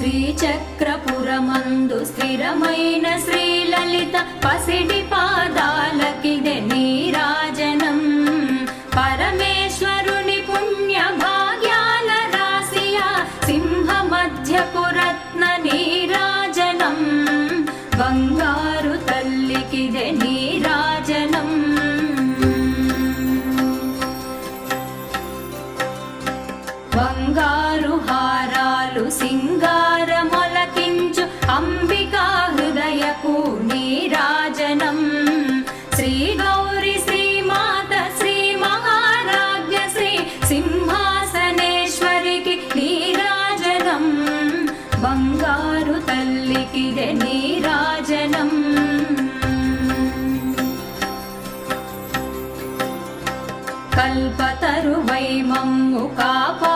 శ్రీచక్రపురమందు స్థిరమైన శ్రీలలిత పసిడి పాదాలకిదే నీరాజనం. పరమేశ్వరుని పుణ్య భాగ్యాల రాశియా సింహ మధ్యపు రత్న నీరాజనం. బంగారు తల్లికిదే నీరాజనం. బంగారు హారాలు సింగారమొలకించు అంబికా హృదయపు నీరాజనం. శ్రీ గౌరి శ్రీమాత శ్రీ మహారాజ్ఞ శ్రీ సింహాసనేశ్వరికి నీరాజనం. బంగారు తల్లికిదే నీరాజనం. కల్పతరువై మమ్ము కాపా